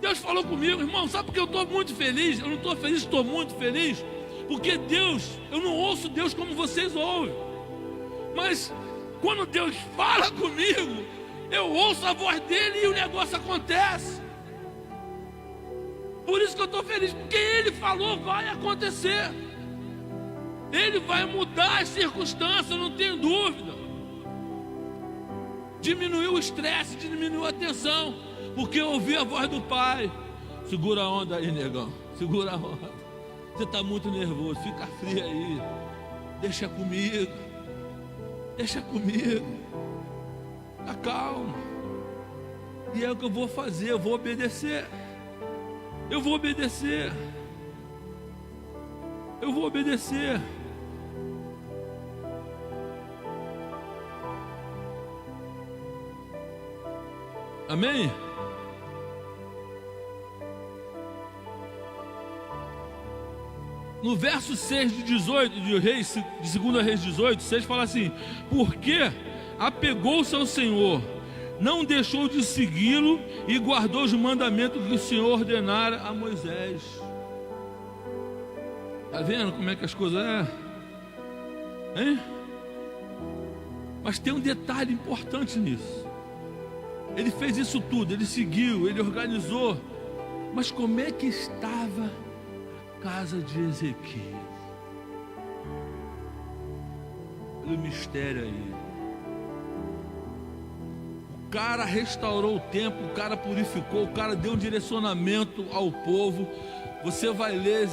Deus falou comigo, irmão. Sabe por que eu estou muito feliz? Eu não estou feliz, estou muito feliz. Porque Deus, eu não ouço Deus como vocês ouvem. Mas quando Deus fala comigo, eu ouço a voz dele e o negócio acontece. Por isso que eu estou feliz, porque Ele falou, vai acontecer. Ele vai mudar as circunstâncias, não tenho dúvida. Diminuiu o estresse, diminuiu a tensão, porque eu ouvi a voz do Pai. Segura a onda aí, negão, segura a onda. Você está muito nervoso, fica frio aí. Deixa comigo. Deixa comigo. Tá calmo. E é o que eu vou fazer, eu vou obedecer. Eu vou obedecer. Eu vou obedecer. Amém? No verso 6 de 18, de 2 Reis 18, 6 fala assim: porque apegou-se ao Senhor, não deixou de segui-lo e guardou os mandamentos que o Senhor ordenara a Moisés. Está vendo como é que as coisas é? Hein? Mas tem um detalhe importante nisso. Ele fez isso tudo, ele seguiu, ele organizou. Mas como é que estava a casa de Ezequias? Olha o mistério aí. O cara restaurou o templo, o cara purificou, o cara deu um direcionamento ao povo. Você vai ler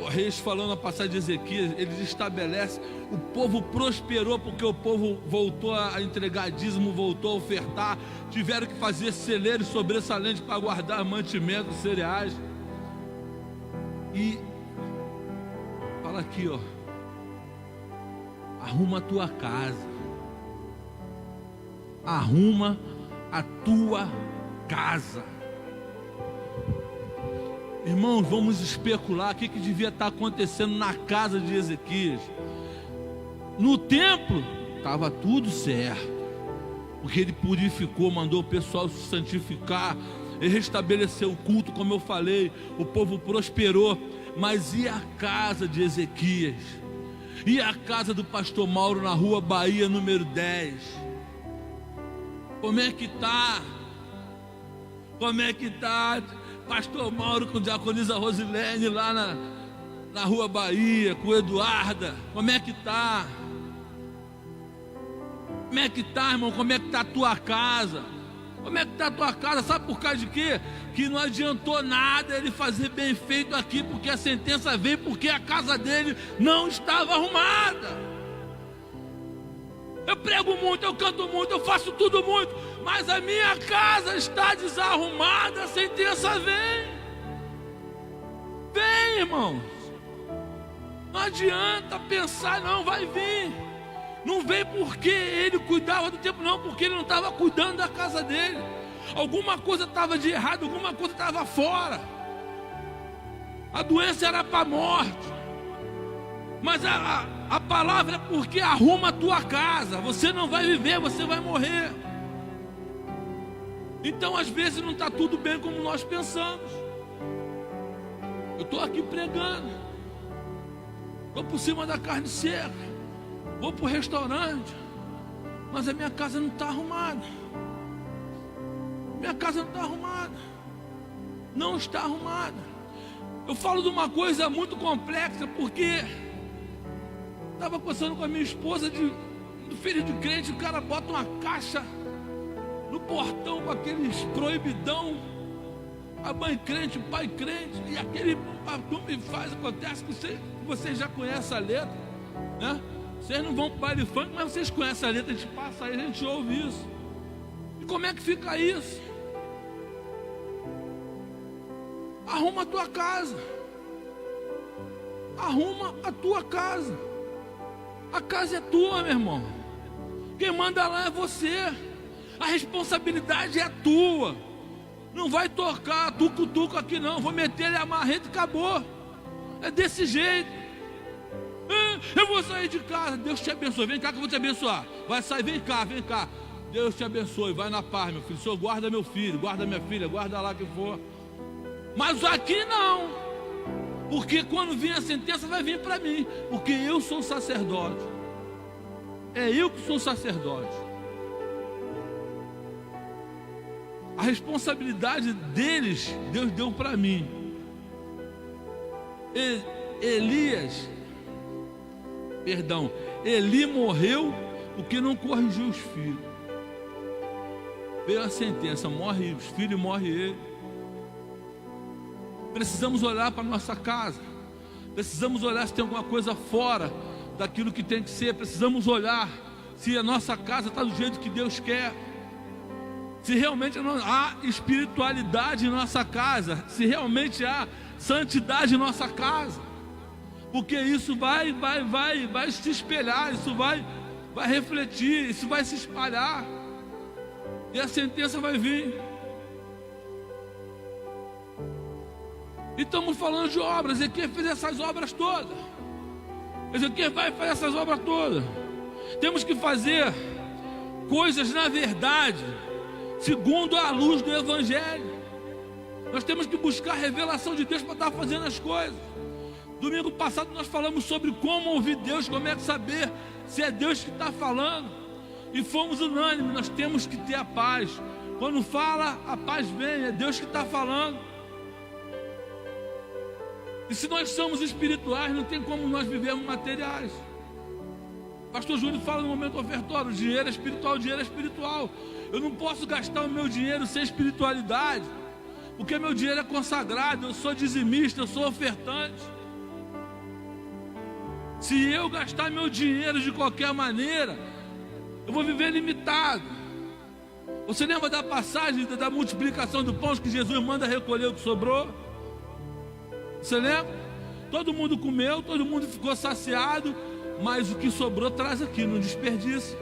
o Reis falando a passagem de Ezequias, eles estabelecem, o povo prosperou porque o povo voltou a entregar dízimo, voltou a ofertar, tiveram que fazer celeiros sobressalentes para guardar mantimentos, cereais. E fala aqui, ó, arruma a tua casa, arruma a tua casa. Irmãos, vamos especular o que devia estar acontecendo na casa de Ezequias. No templo estava tudo certo, porque ele purificou, mandou o pessoal se santificar, ele restabeleceu o culto, como eu falei, o povo prosperou. Mas e a casa de Ezequias? E a casa do pastor Mauro na rua Bahia, número 10? Como é que está? Como é que está? Pastor Mauro com a diaconisa Rosilene lá na Rua Bahia, com o Eduarda. Como é que tá? Como é que tá, irmão? Como é que tá a tua casa? Como é que tá a tua casa? Sabe por causa de quê? Que não adiantou nada ele fazer bem feito aqui, porque a sentença veio porque a casa dele não estava arrumada. Eu prego muito, eu canto muito, eu faço tudo muito, mas a minha casa está desarrumada, a sentença vem. Vem, irmãos. Não adianta pensar, não, vai vir. Não vem porque ele cuidava do tempo, não, porque ele não estava cuidando da casa dele. Alguma coisa estava de errado, alguma coisa estava fora. A doença era para a morte. Mas a palavra é porque arruma a tua casa. Você não vai viver, você vai morrer. Então às vezes não está tudo bem como nós pensamos. Eu estou aqui pregando, estou por cima da carne seca, vou para o restaurante, mas a minha casa não está arrumada. Minha casa não está arrumada. Não está arrumada. Eu falo de uma coisa muito complexa, porque estava conversando com a minha esposa do filho de crente. O cara bota uma caixa no portão com aqueles proibidão, a mãe crente, o pai crente, e aquele acontece que vocês já conhecem a letra, né? Vocês não vão para o baile funk, mas vocês conhecem a letra, a gente passa aí, a gente ouve isso. E como é que fica isso? Arruma a tua casa. Arruma a tua casa. A casa é tua, meu irmão. Quem manda lá é você. A responsabilidade é tua. Não vai tocar tuco-tuco aqui não. Vou meter ele a marreta e acabou. É desse jeito. Eu vou sair de casa. Deus te abençoe. Vem cá que eu vou te abençoar. Vai sair, vem cá, vem cá. Deus te abençoe. Vai na paz, meu filho. O Senhor guarda meu filho, guarda minha filha, guarda lá que for. Mas aqui não. Porque quando vir a sentença vai vir para mim. Porque eu sou sacerdote. É eu que sou sacerdote. A responsabilidade deles, Deus deu para mim. Eli morreu porque não corrigiu os filhos. Veio a sentença, morre os filhos e morre ele. Precisamos olhar para a nossa casa. Precisamos olhar se tem alguma coisa fora daquilo que tem que ser. Precisamos olhar se a nossa casa está do jeito que Deus quer. Se realmente há espiritualidade em nossa casa. Se realmente há santidade em nossa casa. Porque isso vai se espelhar. Isso vai refletir. Isso vai se espalhar. E a sentença vai vir. E estamos falando de obras. Ezequiel fez essas obras todas. Ezequiel vai fazer essas obras todas. Temos que fazer coisas na verdade, segundo a luz do Evangelho. Nós temos que buscar a revelação de Deus para estar fazendo as coisas. Domingo passado nós falamos sobre como ouvir Deus, como é que saber se é Deus que está falando. E fomos unânimes, nós temos que ter a paz. Quando fala, a paz vem, é Deus que está falando. E se nós somos espirituais, não tem como nós vivermos materiais. Pastor Júlio fala no momento ofertório, o dinheiro é espiritual, o dinheiro é espiritual. Eu não posso gastar o meu dinheiro sem espiritualidade, porque meu dinheiro é consagrado, eu sou dizimista, eu sou ofertante. Se eu gastar meu dinheiro de qualquer maneira, eu vou viver limitado. Você lembra da passagem da multiplicação do pão que Jesus manda recolher o que sobrou? Você lembra? Todo mundo comeu, todo mundo ficou saciado, mas o que sobrou traz aqui, não desperdiça.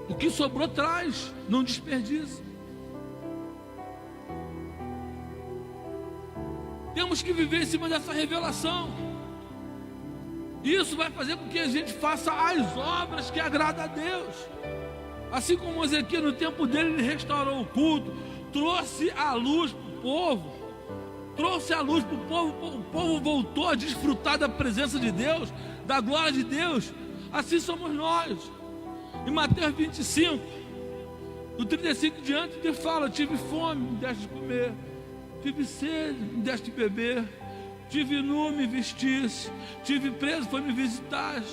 O que sobrou traz, não desperdiça. Temos que viver em cima dessa revelação. Isso vai fazer com que a gente faça as obras que agradam a Deus. Assim como Ezequiel, no tempo dele, ele restaurou o culto, trouxe a luz para o povo. Trouxe a luz para o povo voltou a desfrutar da presença de Deus, da glória de Deus. Assim somos nós. Em Mateus 25, do 35 em diante, Deus fala: tive fome, me deste de comer, tive sede, me deste de beber, tive nu, me vestisse, tive preso, foi me visitar.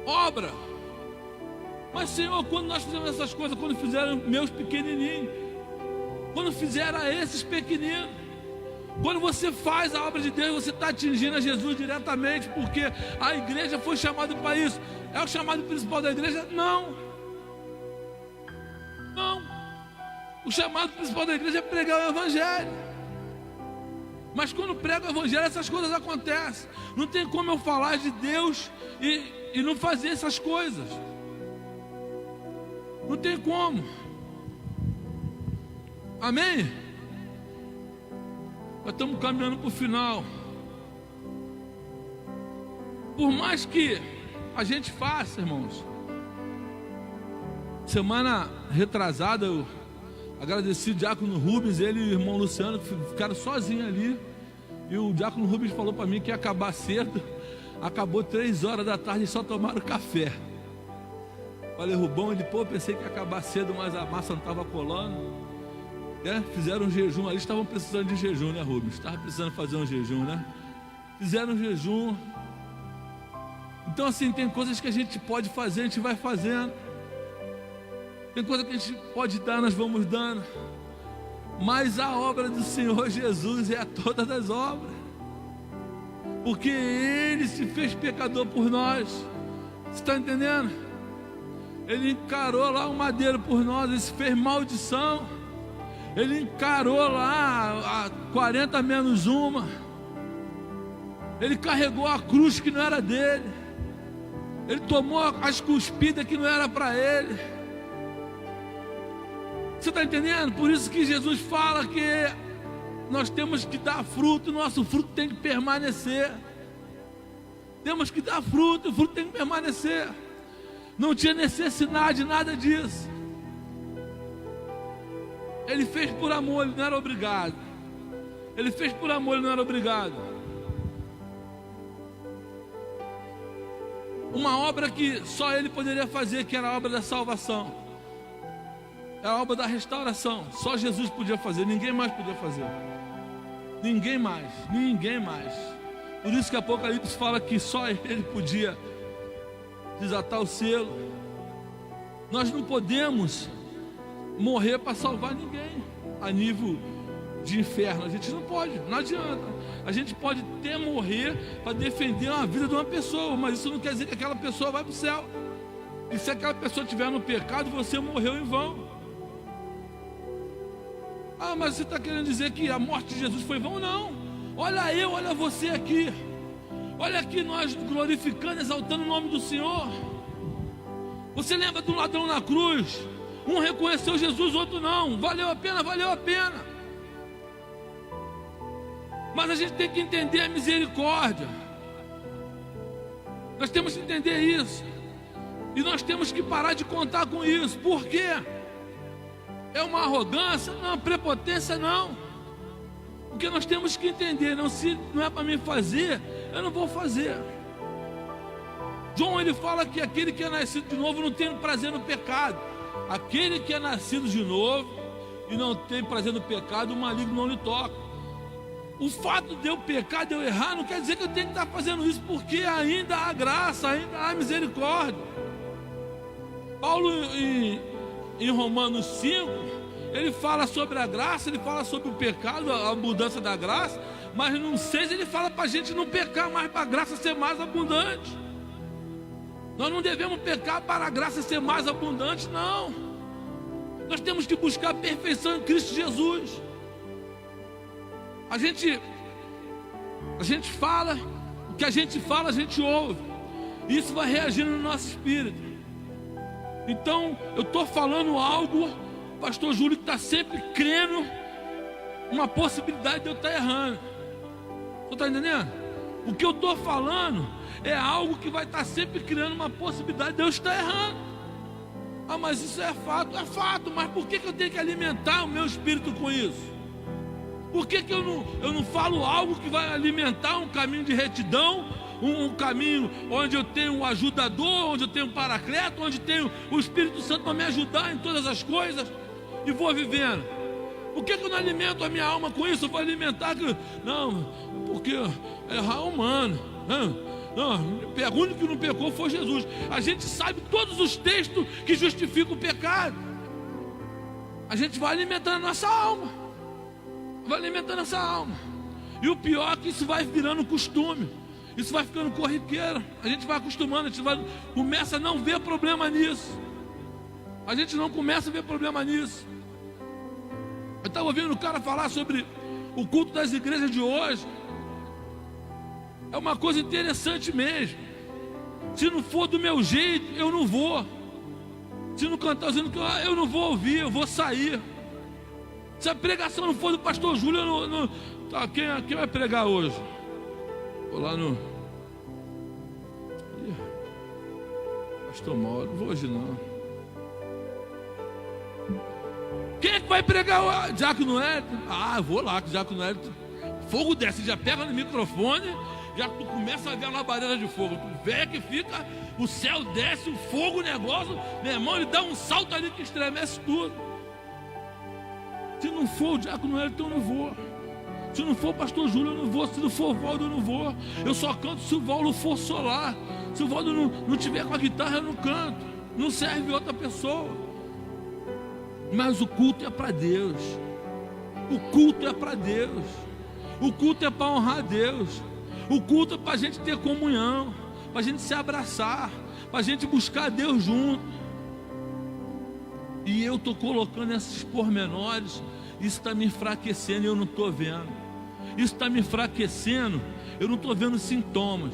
Obra. Mas, Senhor, quando nós fizemos essas coisas, quando fizeram meus pequenininhos, quando fizeram a esses pequeninos, quando você faz a obra de Deus, você está atingindo a Jesus diretamente, porque a igreja foi chamada para isso. É o chamado principal da igreja? Não. Não. O chamado principal da igreja é pregar o evangelho. Mas quando prego o evangelho, essas coisas acontecem. Não tem como eu falar de Deus e não fazer essas coisas. Não tem como. Amém? Nós estamos caminhando para o final. Por mais que a gente faça, irmãos, semana retrasada eu agradeci o diácono Rubens, ele e o irmão Luciano ficaram sozinhos ali. E o diácono Rubens falou para mim que ia acabar cedo. Acabou 3 horas da tarde e só tomaram café. Falei, Rubão, ele, pensei que ia acabar cedo, mas a massa não estava colando. Fizeram um jejum ali, estavam precisando de jejum, né, Rubens? Estavam precisando fazer um jejum, né? Fizeram um jejum. Então, assim, tem coisas que a gente pode fazer, a gente vai fazendo. Tem coisa que a gente pode dar, nós vamos dando. Mas a obra do Senhor Jesus é a todas as obras. Porque Ele se fez pecador por nós. Você está entendendo? Ele encarou lá o madeiro por nós, Ele se fez maldição. Ele encarou lá a 40 menos 1. Ele carregou a cruz que não era dele. Ele tomou as cuspidas que não era para ele. Você está entendendo? Por isso que Jesus fala que nós temos que dar fruto, nosso fruto tem que permanecer. Temos que dar fruto, o fruto tem que permanecer. Não tinha necessidade de nada disso. Ele fez por amor, ele não era obrigado. Ele fez por amor, ele não era obrigado. Uma obra que só ele poderia fazer, que era a obra da salvação. É a obra da restauração. Só Jesus podia fazer, ninguém mais podia fazer. Ninguém mais, ninguém mais. Por isso que Apocalipse fala que só ele podia desatar o selo. Nós não podemos morrer para salvar ninguém a nível de inferno. A gente não pode, não adianta. A gente pode até morrer para defender a vida de uma pessoa, mas isso não quer dizer que aquela pessoa vai para o céu. E se aquela pessoa estiver no pecado, você morreu em vão. Ah, mas você está querendo dizer que a morte de Jesus foi em vão? Não. Olha eu, olha você aqui. Olha aqui nós glorificando, exaltando o nome do Senhor. Você lembra do ladrão na cruz? Um reconheceu Jesus, outro não. Valeu a pena, valeu a pena. Mas a gente tem que entender a misericórdia. Nós temos que entender isso. E nós temos que parar de contar com isso. Por quê? É uma arrogância? Não, prepotência não. Porque nós temos que entender, não, se não é para mim fazer, eu não vou fazer. João, ele fala que aquele que é nascido de novo não tem prazer no pecado. Aquele que é nascido de novo e não tem prazer no pecado, o maligno não lhe toca. O fato de eu pecar, de eu errar, não quer dizer que eu tenho que estar fazendo isso, porque ainda há graça, ainda há misericórdia. Paulo, em Romanos 5, ele fala sobre a graça, ele fala sobre o pecado, a abundância da graça, mas no 6 ele fala para a gente não pecar mais, para a graça ser mais abundante. Nós não devemos pecar para a graça ser mais abundante, não. Nós temos que buscar a perfeição em Cristo Jesus. A gente fala, o que a gente fala, a gente ouve. Isso vai reagindo no nosso espírito. Então, eu estou falando algo, pastor Júlio, que está sempre crendo uma possibilidade de eu estar errando. Você está entendendo? O que eu estou falando é algo que vai estar sempre criando uma possibilidade de eu estar errando. Ah, mas isso é fato. É fato, mas por que eu tenho que alimentar o meu espírito com isso? Por que eu não falo algo que vai alimentar um caminho de retidão, um caminho onde eu tenho um ajudador, onde eu tenho um paracleto, onde tenho o Espírito Santo para me ajudar em todas as coisas, e vou vivendo? Por que eu não alimento a minha alma com isso? Eu vou alimentar não, porque é raio humano. Não, o único que não pecou foi Jesus. A gente sabe todos os textos que justificam o pecado. A gente vai alimentando a nossa alma. Vai alimentando essa alma. E o pior é que isso vai virando costume. Isso vai ficando corriqueiro. A gente vai acostumando, começa a não ver problema nisso. A gente não começa a ver problema nisso. Eu estava ouvindo o cara falar sobre o culto das igrejas de hoje. É uma coisa interessante mesmo. Se não for do meu jeito, eu não vou. Se não cantar dizendo que eu não vou ouvir, eu vou sair. Se a pregação não for do pastor Júlio, eu não. Tá, quem vai pregar hoje? Vou lá no. Pastor Mauro, não vou hoje não. Quem é que vai pregar? Diácono Hélio? Ah, vou lá, que Diácono Hélio. Fogo desce, já pega no microfone. Já tu começa a ver a labareda de fogo. Tu vê que fica, o céu desce, o fogo, o negócio. Meu irmão, ele dá um salto ali que estremece tudo. Se não for o Diácono Hélio, então eu não vou. Se não for o pastor Júlio, eu não vou. Se não for o Valdo, eu não vou. Eu só canto se o Valdo for solar. Se o Valdo não tiver com a guitarra, eu não canto. Não serve outra pessoa. Mas o culto é para Deus. O culto é para Deus. O culto é para honrar a Deus. O culto é para a gente ter comunhão, para a gente se abraçar, para a gente buscar Deus junto. E eu estou colocando esses pormenores. Isso está me enfraquecendo e eu não estou vendo. Isso está me enfraquecendo, eu não estou vendo sintomas.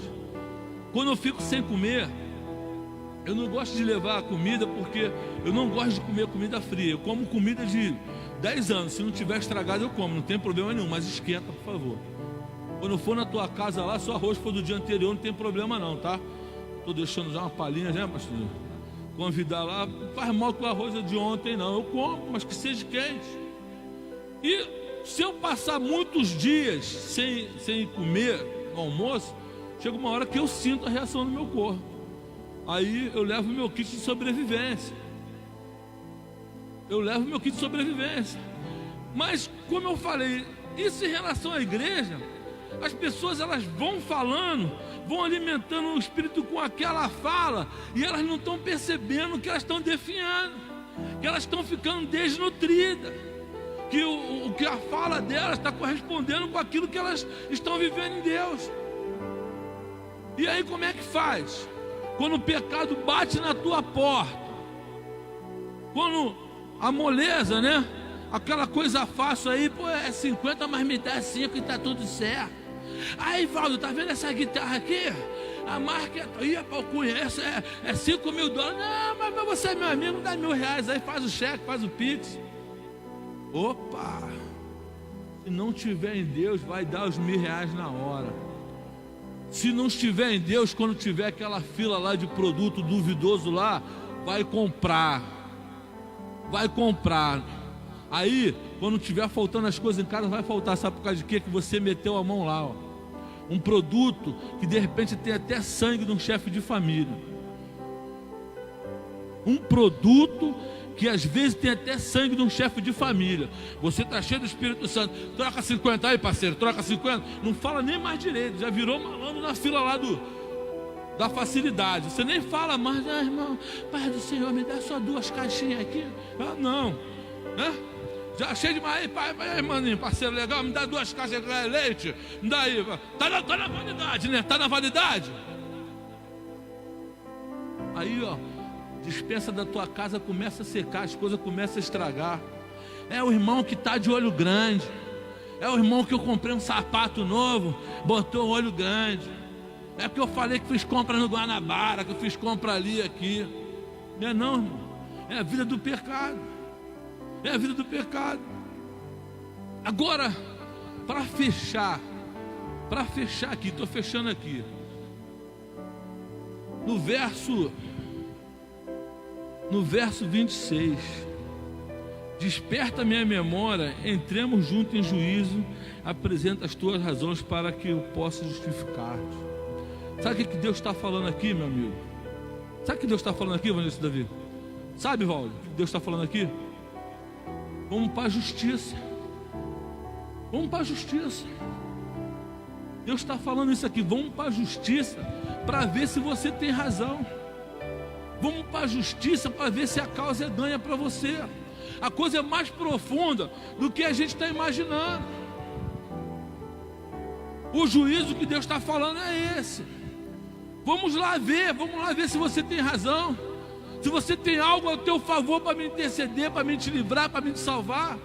Quando eu fico sem comer, eu não gosto de levar a comida, porque eu não gosto de comer comida fria. Eu como comida de 10 anos, se não tiver estragado eu como, não tem problema nenhum, mas esquenta, por favor. Quando eu for na tua casa lá, se o arroz for do dia anterior, não tem problema não, tá? Estou deixando já uma palhinha, né, pastor? Convidar lá, não faz mal que o arroz é de ontem não, eu como, mas que seja quente. E se eu passar muitos dias sem comer no almoço, chega uma hora que eu sinto a reação no meu corpo. Aí eu levo o meu kit de sobrevivência. Mas, como eu falei, isso em relação à igreja, as pessoas elas vão falando, vão alimentando o espírito com aquela fala, e elas não estão percebendo que elas estão definhando, que elas estão ficando desnutridas, que o que a fala delas está correspondendo com aquilo que elas estão vivendo em Deus. E aí como é que faz? Quando o pecado bate na tua porta, quando a moleza, né? Aquela coisa fácil aí, pô, é 50, mas me dá 5 e tá tudo certo. Aí, Valdo, tá vendo essa guitarra aqui? A marca eu conheço, é 5 mil dólares. Não, mas você é meu amigo, dá R$1.000. Aí faz o cheque, faz o pix. Opa! Se não tiver em Deus, vai dar os R$1.000 na hora. Se não estiver em Deus, quando tiver aquela fila lá de produto duvidoso lá, vai comprar. Aí, quando tiver faltando as coisas em casa, vai faltar. Sabe por causa de quê? Que você meteu a mão lá, ó. Um produto que de repente tem até sangue de um chefe de família. Um produto que às vezes tem até sangue de um chefe de família. Você está cheio do Espírito Santo. Troca 50 aí, parceiro, troca 50. Não fala nem mais direito, já virou malandro na fila lá da facilidade. Você nem fala mais, irmão, Pai do Senhor, me dá só 2 caixinhas aqui. Ah, não, né? Já cheio demais, pai, maninho, parceiro legal, me dá 2 caixas de leite, me dá aí, tá na validade, né? Tá na validade. Aí, ó, dispensa da tua casa começa a secar, as coisas começam a estragar. É o irmão que tá de olho grande, é o irmão que eu comprei um sapato novo, botou o olho grande. É que eu falei que fiz compra no Guanabara, que eu fiz compra ali, aqui. Não é não, irmão, é a vida do pecado. É a vida do pecado. Agora, para fechar aqui, estou fechando aqui. No verso 26, desperta minha memória, entremos juntos em juízo, apresenta as tuas razões para que eu possa justificar-te. Sabe o que Deus está falando aqui, meu amigo? Sabe o que Deus está falando aqui, Vanessa Davi? Sabe, Valdo, o que Deus está falando aqui? Vamos para a justiça. Vamos para a justiça. Deus está falando isso aqui. Vamos para a justiça para ver se você tem razão. Vamos para a justiça para ver se a causa é ganha para você. A coisa é mais profunda do que a gente está imaginando. O juízo que Deus está falando é esse. Vamos lá ver se você tem razão. Se você tem algo ao teu favor para me interceder, para me te livrar, para me te salvar.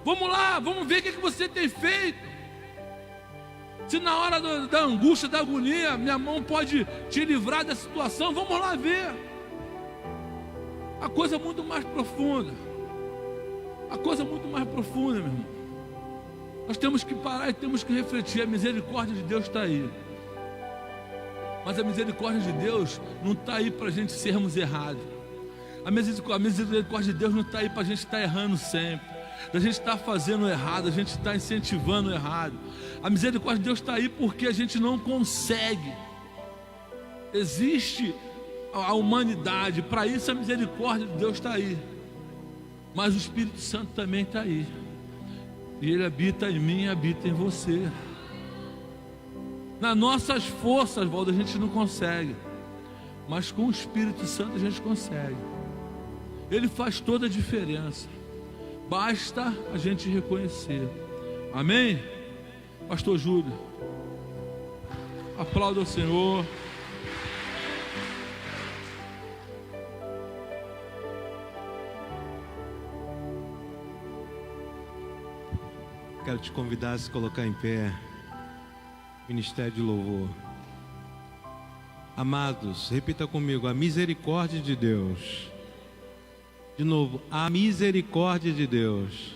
Vamos lá, vamos ver o que você tem feito. Se na hora da angústia, da agonia, minha mão pode te livrar da situação, vamos lá ver. A coisa é muito mais profunda. A coisa é muito mais profunda, meu irmão. Nós temos que parar e temos que refletir. A misericórdia de Deus está aí. Mas a misericórdia de Deus não está aí para a gente sermos errados. A misericórdia de Deus não está aí para a gente estar errando sempre, a gente está fazendo errado, a gente está incentivando o errado. A misericórdia de Deus está aí porque a gente não consegue. Existe a humanidade, para isso a misericórdia de Deus está aí. Mas o Espírito Santo também está aí. E Ele habita em mim e habita em você. Nas nossas forças, Valdo, a gente não consegue. Mas com o Espírito Santo a gente consegue. Ele faz toda a diferença. Basta a gente reconhecer. Amém? Pastor Júlio, aplauda o Senhor. Quero te convidar a se colocar em pé. Ministério de louvor. Amados, repita comigo: a misericórdia de Deus. De novo, a misericórdia de Deus